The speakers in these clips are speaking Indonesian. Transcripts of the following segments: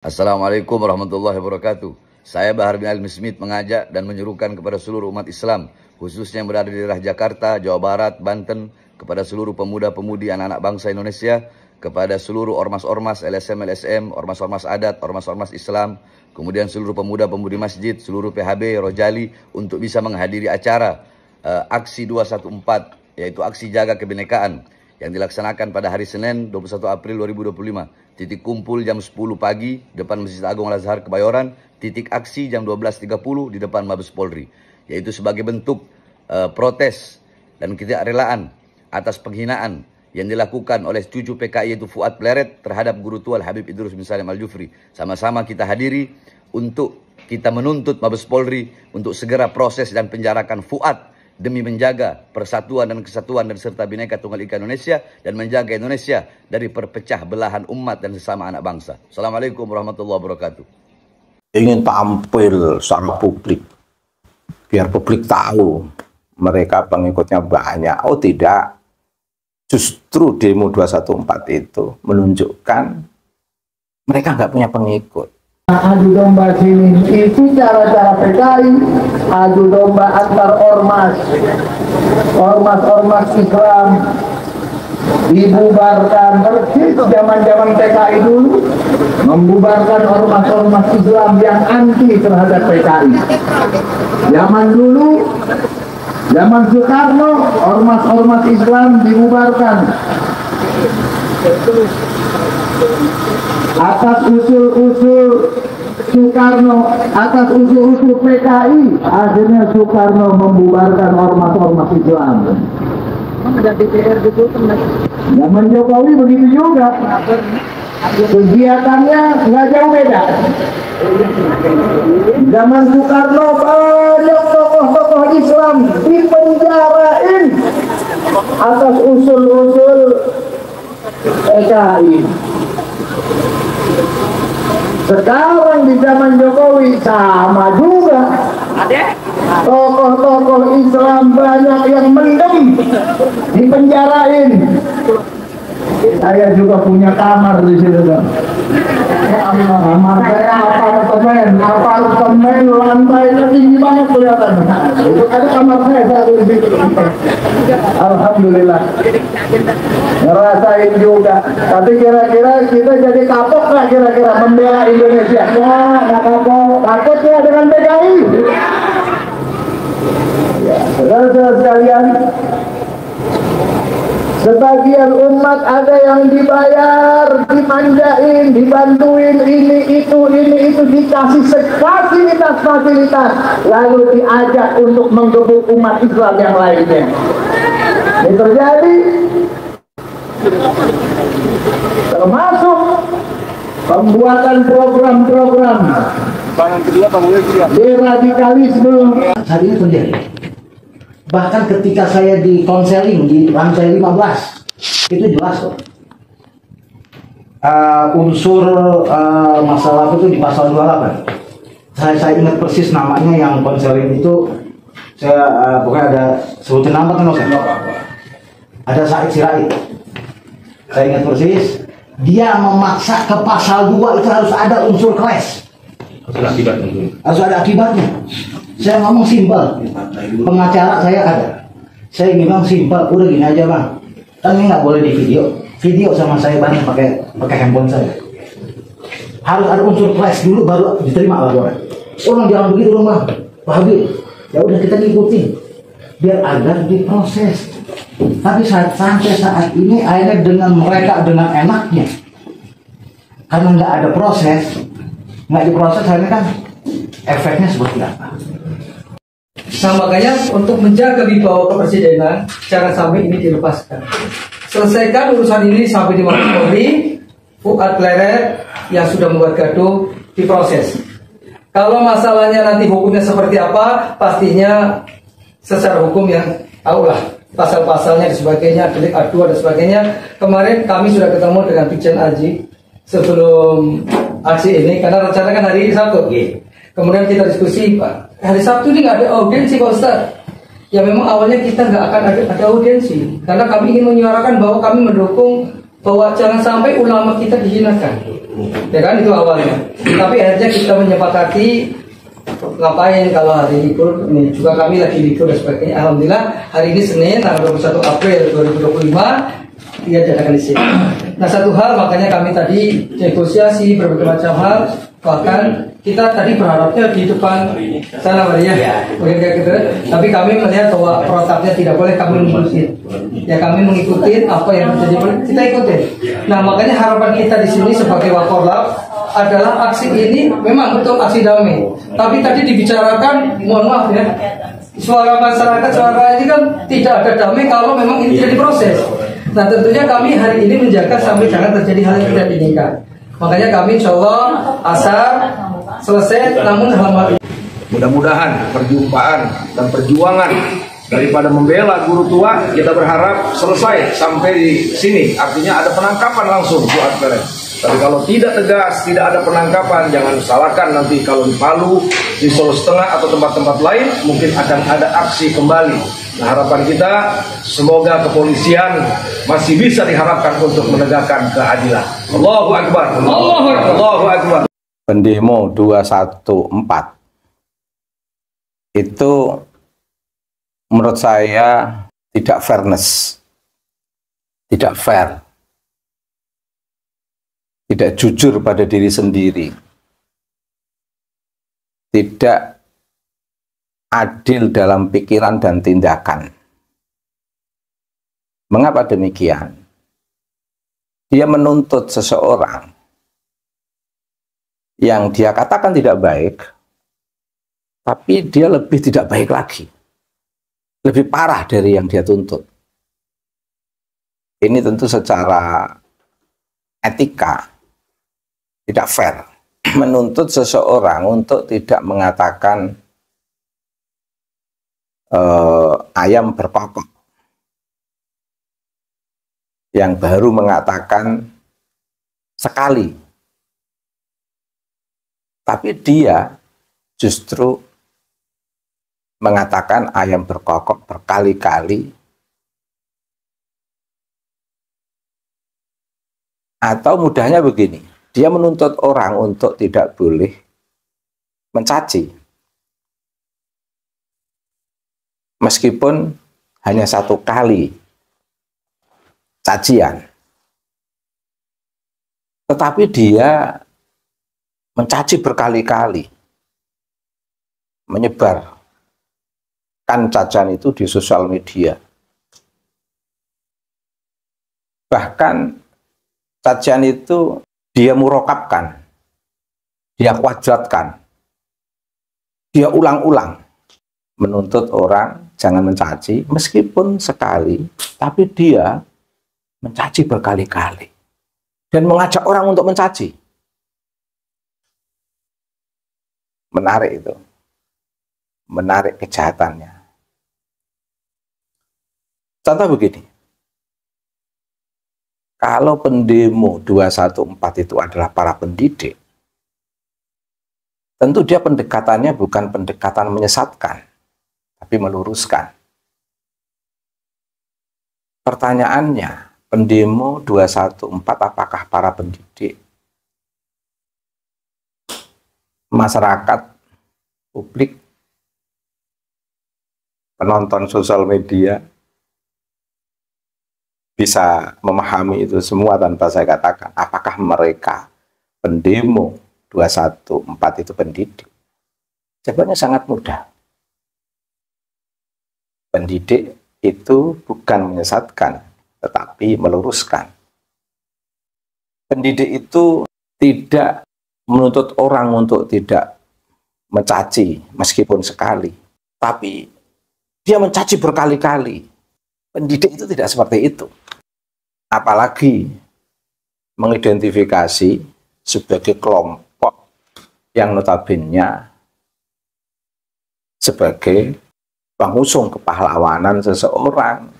Assalamualaikum warahmatullahi wabarakatuh. Saya Bahar bin Alwi Smith mengajak dan menyuruhkan kepada seluruh umat Islam, khususnya yang berada di daerah Jakarta, Jawa Barat, Banten, kepada seluruh pemuda-pemudi anak-anak bangsa Indonesia, kepada seluruh ormas-ormas, LSM, ormas-ormas adat, ormas-ormas Islam, kemudian seluruh pemuda-pemudi masjid, seluruh PHB, Rojali, untuk bisa menghadiri acara aksi 214, yaitu aksi jaga kebinekaan, yang dilaksanakan pada hari Senin 21 April 2025. Titik kumpul jam 10 pagi depan Masjid Agung Al-Azhar Kebayoran, titik aksi jam 12.30 di depan Mabes Polri. Yaitu sebagai bentuk protes dan ketidakrelaan atas penghinaan yang dilakukan oleh cucu PKI yaitu Fuad Pleret terhadap Guru Tua Habib Idrus bin Salim Al-Jufri. Sama-sama kita hadiri untuk kita menuntut Mabes Polri untuk segera proses dan penjarakan Fuad demi menjaga persatuan dan kesatuan dan serta Bhinneka Tunggal Ika Indonesia dan menjaga Indonesia dari perpecah belahan umat dan sesama anak bangsa. Assalamualaikum warahmatullahi wabarakatuh. Ingin tampil sama publik, biar publik tahu mereka pengikutnya banyak. Oh tidak, justru demo 214 itu menunjukkan mereka nggak punya pengikut. Adu domba sini itu cara-cara PKI, adu domba antar ormas Islam dibubarkan persis zaman PKI dulu, membubarkan ormas Islam yang anti terhadap PKI. Zaman dulu, zaman Soekarno, ormas Islam dibubarkan atas usul-usul Soekarno, atas usul-usul PKI. Akhirnya Soekarno membubarkan ormas Islam. Zaman Jokowi begitu juga. Kegiatannya nggak jauh beda. Zaman Soekarno banyak tokoh-tokoh Islam dipenjarain atas usul-usul PKI. Sekarang di zaman Jokowi sama juga. Tokoh-tokoh Islam banyak yang mendem, dipenjarain. Saya juga punya kamar di situ, Bang. Kamar saya apartemen lantainya tinggi banget kelihatan. Itu ada kamar saya di situ. Alhamdulillah. Ngerasain juga. Tapi kira-kira kita jadi kapok nggak kira-kira membela Indonesia? Nggak kapok. Takutnya dengan PKI. Ya, saudara-saudara sekalian, sebagian umat ada yang dibayar, dimanjain, dibantuin, ini itu dikasih fasilitas, lalu diajak untuk menggebuk umat Islam yang lainnya. Ini terjadi, termasuk pembuatan program-program deradikalisme. Hari ini terjadi. Bahkan ketika saya di konseling di lantai 15, itu jelas kok. Unsur masalah itu di pasal 28. Saya ingat persis namanya yang konseling itu. Saya pokoknya ada sebutin nama kan, ada Said Sirait. Saya ingat persis. Dia memaksa ke pasal 2 itu harus ada unsur crash. Harus ada akibatnya. Saya ngomong simpel, pengacara saya ada. Saya bilang simpel, udah gini aja bang. Kan ini nggak boleh di video sama saya banyak pakai handphone saya. Harus ada unsur flash dulu baru diterima laporan. Orang jangan begitu dong bang, Pak Habib. Ya udah kita ngikutin, biar agar diproses. Tapi sampai saat ini akhirnya dengan mereka dengan enaknya, karena nggak ada proses, nggak diproses akhirnya kan efeknya seperti apa? Nah makanya untuk menjaga wibawa kepresidenan jangan sampai ini dilepaskan. Selesaikan urusan ini sampai di Mabes Polri. Fuad Pleret yang sudah membuat gaduh diproses. Kalau masalahnya nanti hukumnya seperti apa, pastinya secara hukum yang tahulah pasal-pasalnya dan sebagainya, delik aduan dan sebagainya. Kemarin kami sudah ketemu dengan Brigjen Aji sebelum aksi ini karena rencana kan hari Sabtu. Kemudian kita diskusi, Pak, hari Sabtu ini nggak ada audiensi Pak Ustadz. Ya memang awalnya kita nggak akan ada audiensi, karena kami ingin menyuarakan bahwa kami mendukung bahwa jangan sampai ulama kita dihinakan. Ya kan, itu awalnya. Tapi akhirnya kita menyepakati ngapain kalau hari libur ini, juga kami lagi libur dan sebagainya. Alhamdulillah hari ini Senin tanggal 21 April 2025 dia diadakan di sini. Nah, satu hal makanya kami tadi negosiasi berbagai macam hal, bahkan kita tadi berharapnya di depan sana Maria, mungkin kayak gitu. Tapi kami melihat bahwa protapnya tidak boleh, kami mengikuti. Ya, kami mengikuti apa yang terjadi, kita ikutin. Nah, makanya harapan kita di sini sebagai Wakorlap adalah aksi ini memang betul aksi damai. Tapi tadi dibicarakan, mohon maaf ya, suara masyarakat, suara ini kan tidak ada damai kalau memang ini tidak diproses. Nah, tentunya kami hari ini menjaga sampai jangan terjadi hal yang tidak diinginkan. Makanya kami insya Allah asar selesai, namun hal-hal ini mudah-mudahan perjumpaan dan perjuangan daripada membela guru tua kita berharap selesai sampai di sini, artinya ada penangkapan langsung buat kalian. Tapi kalau tidak tegas, tidak ada penangkapan, jangan salahkan nanti kalau di Palu, di Solo Setengah atau tempat-tempat lain mungkin akan ada aksi kembali. Nah, harapan kita semoga kepolisian masih bisa diharapkan untuk menegakkan keadilan. Allahu Akbar. Allahu Akbar. Pendemo 214 itu menurut saya tidak fairness, tidak fair, tidak jujur pada diri sendiri, tidak adil dalam pikiran dan tindakan. Mengapa demikian? Dia menuntut seseorang yang dia katakan tidak baik, tapi dia lebih tidak baik lagi, lebih parah dari yang dia tuntut. Ini tentu secara etika tidak fair, menuntut seseorang untuk tidak mengatakan ayam berkokok, yang baru mengatakan sekali, tapi dia justru mengatakan ayam berkokok berkali-kali. Atau mudahnya begini, dia menuntut orang untuk tidak boleh mencaci, meskipun hanya satu kali cacian, tetapi dia mencaci berkali-kali, menyebarkan cacian itu di sosial media. Bahkan cacian itu dia murokapkan, dia kuadratkan, dia ulang-ulang, menuntut orang jangan mencaci, meskipun sekali, tapi dia mencaci berkali-kali, dan mengajak orang untuk mencaci. Menarik itu, menarik kejahatannya. Contoh begini, kalau pendemo 214 itu adalah para pendidik, tentu dia pendekatannya bukan pendekatan menyesatkan, tapi meluruskan. Pertanyaannya, pendemo 214 apakah para pendidik? Masyarakat, publik, penonton sosial media bisa memahami itu semua tanpa saya katakan. Apakah mereka pendemo 214 itu pendidik? Jawabannya sangat mudah. Pendidik itu bukan menyesatkan, tetapi meluruskan. Pendidik itu tidak menuntut orang untuk tidak mencaci meskipun sekali, tapi dia mencaci berkali-kali. Pendidik itu tidak seperti itu. Apalagi mengidentifikasi sebagai kelompok yang notabene sebagai pengusung kepahlawanan seseorang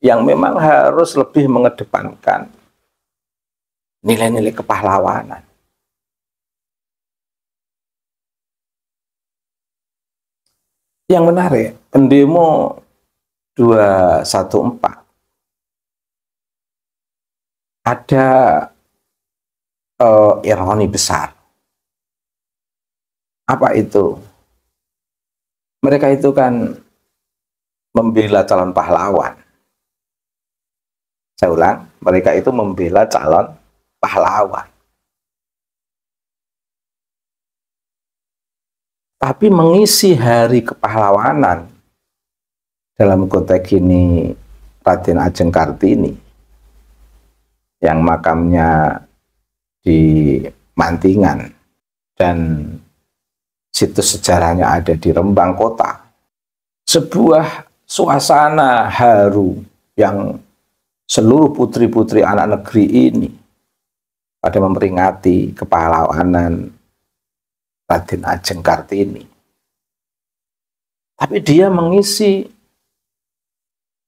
yang memang harus lebih mengedepankan nilai-nilai kepahlawanan. Yang menarik, pendemo 214 ada ironi besar. Apa itu? Mereka itu kan membela calon pahlawan. Saya ulang, mereka itu membela calon pahlawan. Tapi mengisi hari kepahlawanan dalam konteks ini Raden Ajeng Kartini yang makamnya di Mantingan dan situs sejarahnya ada di Rembang kota. Sebuah suasana haru yang seluruh putri-putri anak negeri ini pada memperingati kepahlawanan Raden Ajeng Kartini. Tapi dia mengisi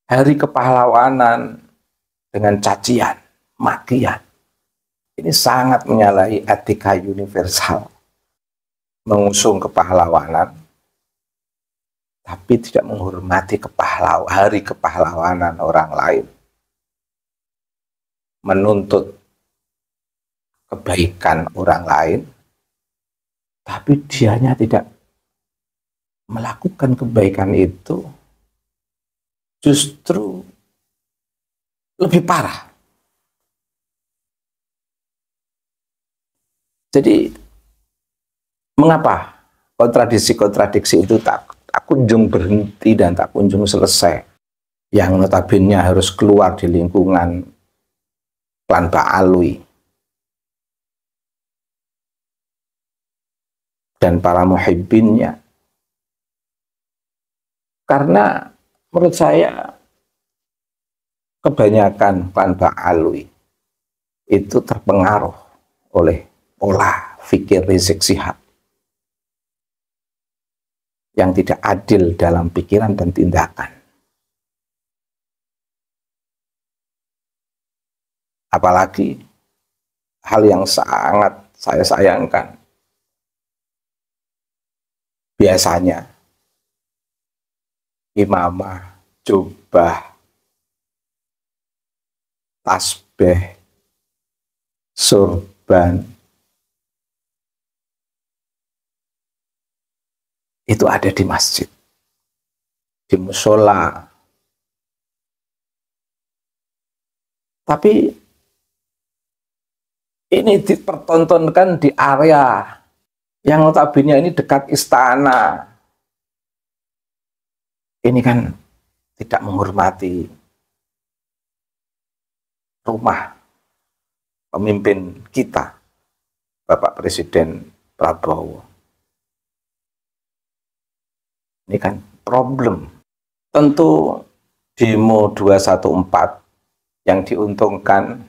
hari kepahlawanan dengan cacian, makian. Ini sangat menyalahi etika universal. Mengusung kepahlawanan, tapi tidak menghormati hari kepahlawanan orang lain. Menuntut kebaikan orang lain, tapi dianya tidak melakukan kebaikan itu, justru lebih parah. Jadi mengapa kontradiksi-kontradiksi itu tak kunjung berhenti dan tak kunjung selesai? Yang notabene harus keluar di lingkungan klan Ba'alwi dan para muhibbinnya. Karena menurut saya kebanyakan klan Ba'alwi itu terpengaruh oleh pola fikir Rizik Syihab yang tidak adil dalam pikiran dan tindakan. Apalagi hal yang sangat saya sayangkan, biasanya imamah, jubah, tasbih, surban itu ada di masjid, di musola. Tapi ini dipertontonkan di area yang notabene ini dekat istana. Ini kan tidak menghormati rumah pemimpin kita, Bapak Presiden Prabowo. Ini kan problem. Tentu demo 214 yang diuntungkan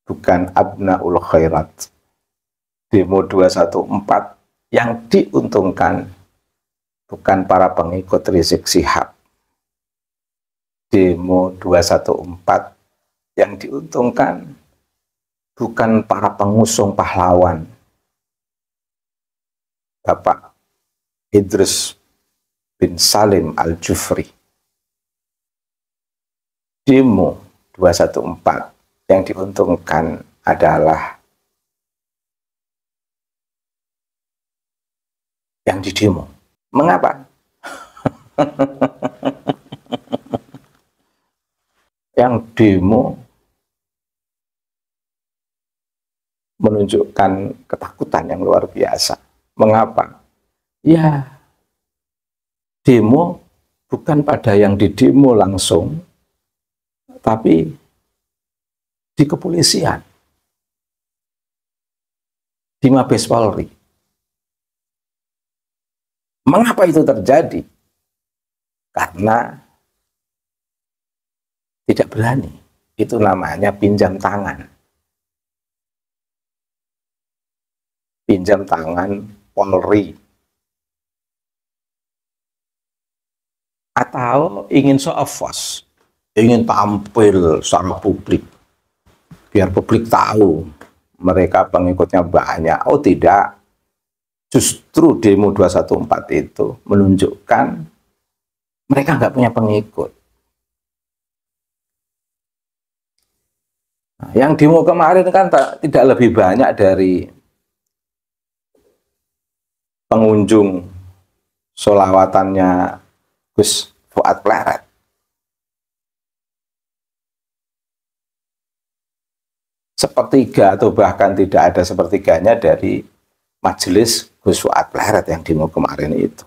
bukan abnaul khairat. Demo 214 yang diuntungkan bukan para pengikut Rizik Syihab. Demo 214 yang diuntungkan bukan para pengusung pahlawan Bapak Idrus bin Salim Al-Jufri. Demo 214 yang diuntungkan adalah yang didemo. Mengapa? Yang demo menunjukkan ketakutan yang luar biasa. Mengapa? Ya, demo bukan pada yang didemo langsung, tapi di kepolisian, di Mabes Polri. Mengapa itu terjadi? Karena tidak berani. Itu namanya pinjam tangan. Pinjam tangan Polri. Atau ingin show of force, ingin tampil secara publik, biar publik tahu mereka pengikutnya banyak. Oh tidak, justru demo 214 itu menunjukkan mereka nggak punya pengikut. yang demo kemarin kan tidak lebih banyak dari pengunjung sholawatannya Gus Fuad Pleret. Sepertiga atau bahkan tidak ada sepertiganya dari majelis Gus Fuad Pleret yang demo kemarin itu.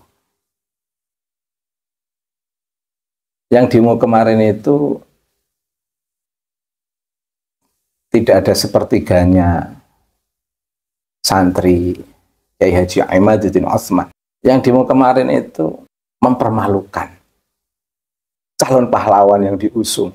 Yang demo kemarin itu tidak ada sepertiganya santri Kiai Haji Imaduddin Utsman. Yang demo kemarin itu mempermalukan calon pahlawan yang diusung.